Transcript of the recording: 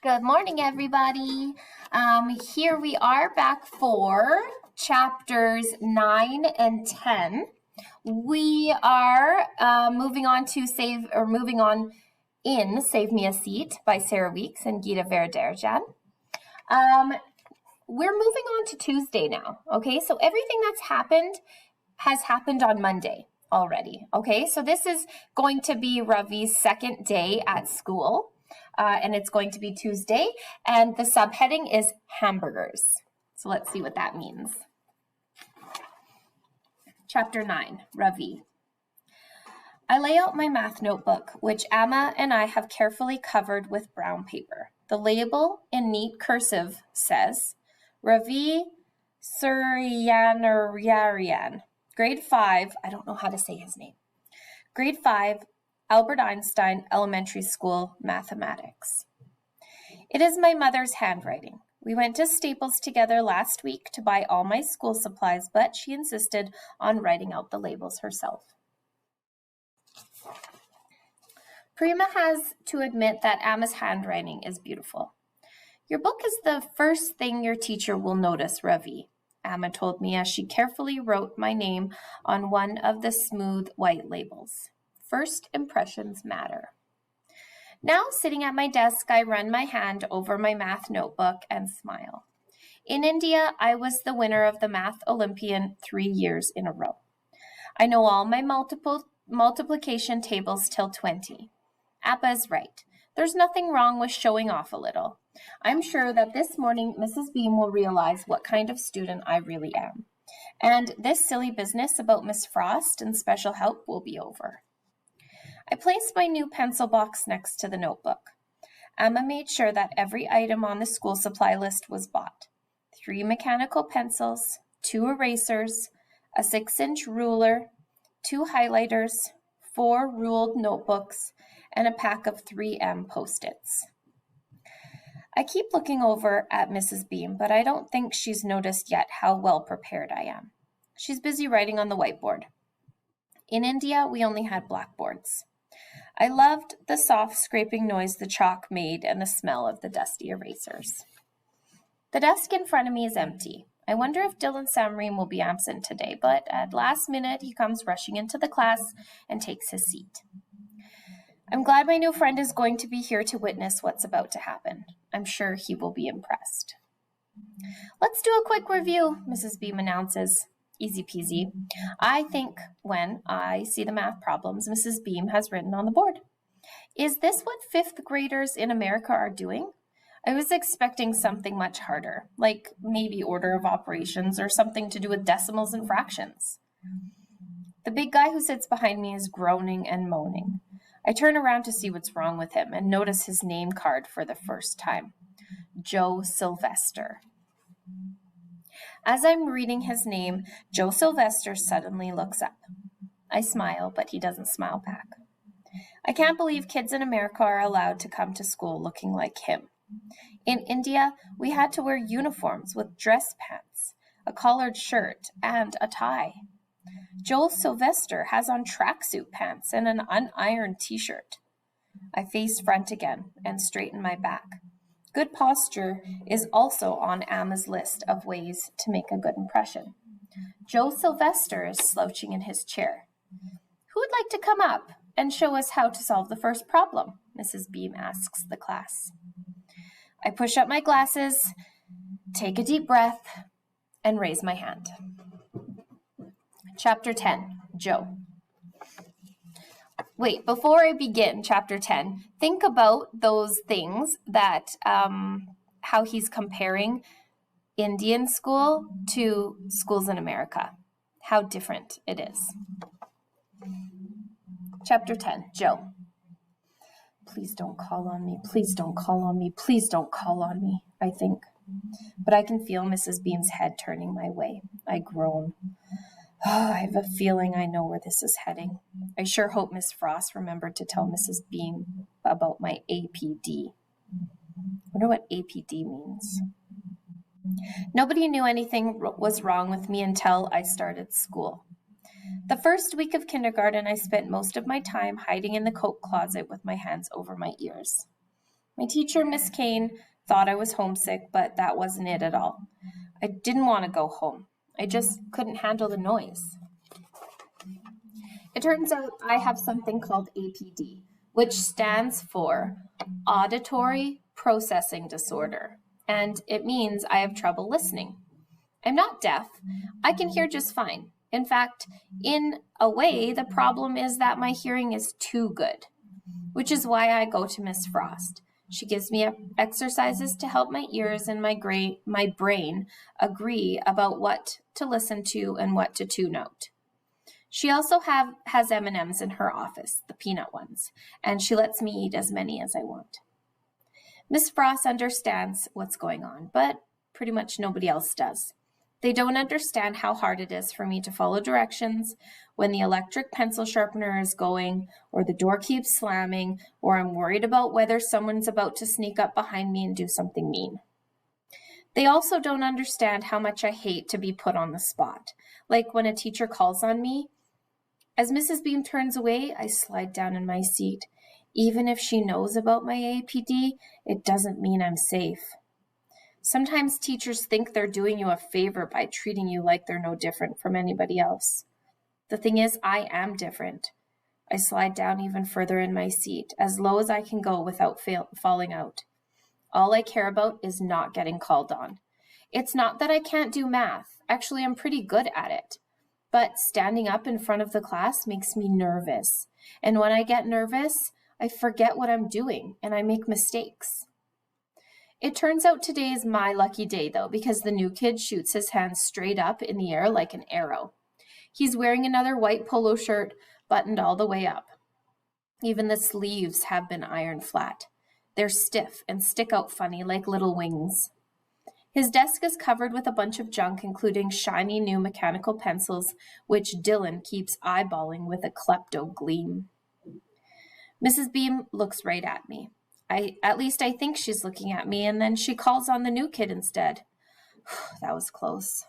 Good morning, everybody. Here we are back for chapters 9 and 10. We are moving on in Save Me a Seat by Sarah Weeks and Gita Veradarajan. We're moving on to Tuesday now, okay? So everything that's happened has happened on Monday already, okay? So this is going to be Ravi's second day at school. And it's going to be Tuesday, and the subheading is hamburgers. So let's see what that means. Chapter 9, Ravi. I lay out my math notebook, which Amma and I have carefully covered with brown paper. The label in neat cursive says, Ravi Suryanarayan, grade 5, I don't know how to say his name, grade 5, Albert Einstein Elementary School, Mathematics. It is my mother's handwriting. We went to Staples together last week to buy all my school supplies, but she insisted on writing out the labels herself. Prima has to admit that Amma's handwriting is beautiful. Your book is the first thing your teacher will notice, Ravi, Amma told me as she carefully wrote my name on one of the smooth white labels. First impressions matter. Now, sitting at my desk, I run my hand over my math notebook and smile. In India, I was the winner of the Math Olympian 3 years in a row. I know all my multiplication tables till 20. Appa is right. There's nothing wrong with showing off a little. I'm sure that this morning Mrs. Beam will realize what kind of student I really am. And this silly business about Miss Frost and special help will be over. I placed my new pencil box next to the notebook. Amma made sure that every item on the school supply list was bought. 3 mechanical pencils, 2 erasers, a 6-inch ruler, 2 highlighters, 4 ruled notebooks, and a pack of 3M Post-its. I keep looking over at Mrs. Beam, but I don't think she's noticed yet how well prepared I am. She's busy writing on the whiteboard. In India, we only had blackboards. I loved the soft scraping noise the chalk made and the smell of the dusty erasers. The desk in front of me is empty. I wonder if Dylan Samreem will be absent today, but at last minute he comes rushing into the class and takes his seat. I'm glad my new friend is going to be here to witness what's about to happen. I'm sure he will be impressed. Let's do a quick review, Mrs. Beam announces. Easy peasy. I think when I see the math problems Mrs. Beam has written on the board. Is this what 5th graders in America are doing? I was expecting something much harder, like maybe order of operations or something to do with decimals and fractions. The big guy who sits behind me is groaning and moaning. I turn around to see what's wrong with him and notice his name card for the first time. Joe Sylvester. As I'm reading his name, Joe Sylvester suddenly looks up. I smile, but he doesn't smile back. I can't believe kids in America are allowed to come to school looking like him. In India, we had to wear uniforms with dress pants, a collared shirt, and a tie. Joel Sylvester has on tracksuit pants and an unironed t-shirt. I face front again and straighten my back. Good posture is also on Amma's list of ways to make a good impression. Joe Sylvester is slouching in his chair. Who would like to come up and show us how to solve the first problem? Mrs. Beam asks the class. I push up my glasses, take a deep breath, and raise my hand. Chapter 10, Joe. Wait, before I begin chapter 10, think about those things that, how he's comparing Indian school to schools in America, how different it is. Chapter 10, Joe. Please don't call on me, please don't call on me, please don't call on me, I think. But I can feel Mrs. Beam's head turning my way. I groan. Oh, I have a feeling I know where this is heading. I sure hope Miss Frost remembered to tell Mrs. Beam about my APD. I wonder what APD means. Nobody knew anything was wrong with me until I started school. The first week of kindergarten, I spent most of my time hiding in the coat closet with my hands over my ears. My teacher, Miss Kane, thought I was homesick, but that wasn't it at all. I didn't want to go home. I just couldn't handle the noise. It turns out I have something called APD, which stands for Auditory Processing Disorder, and it means I have trouble listening. I'm not deaf. I can hear just fine. In fact, in a way, the problem is that my hearing is too good, which is why I go to Miss Frost. She gives me exercises to help my ears and my brain agree about what to listen to and what to tune out. She also has M&Ms in her office, the peanut ones, and she lets me eat as many as I want. Miss Frost understands what's going on, but pretty much nobody else does. They don't understand how hard it is for me to follow directions when the electric pencil sharpener is going, or the door keeps slamming, or I'm worried about whether someone's about to sneak up behind me and do something mean. They also don't understand how much I hate to be put on the spot, like when a teacher calls on me. As Mrs. Beam turns away, I slide down in my seat. Even if she knows about my APD, it doesn't mean I'm safe. Sometimes teachers think they're doing you a favor by treating you like they're no different from anybody else. The thing is, I am different. I slide down even further in my seat, as low as I can go without falling out. All I care about is not getting called on. It's not that I can't do math. Actually, I'm pretty good at it. But standing up in front of the class makes me nervous. And when I get nervous, I forget what I'm doing and I make mistakes. It turns out today is my lucky day, though, because the new kid shoots his hands straight up in the air like an arrow. He's wearing another white polo shirt, buttoned all the way up. Even the sleeves have been ironed flat. They're stiff and stick out funny like little wings. His desk is covered with a bunch of junk, including shiny new mechanical pencils, which Dylan keeps eyeballing with a klepto gleam. Mrs. Beam looks right at me. At least I think she's looking at me, and then she calls on the new kid instead. That was close.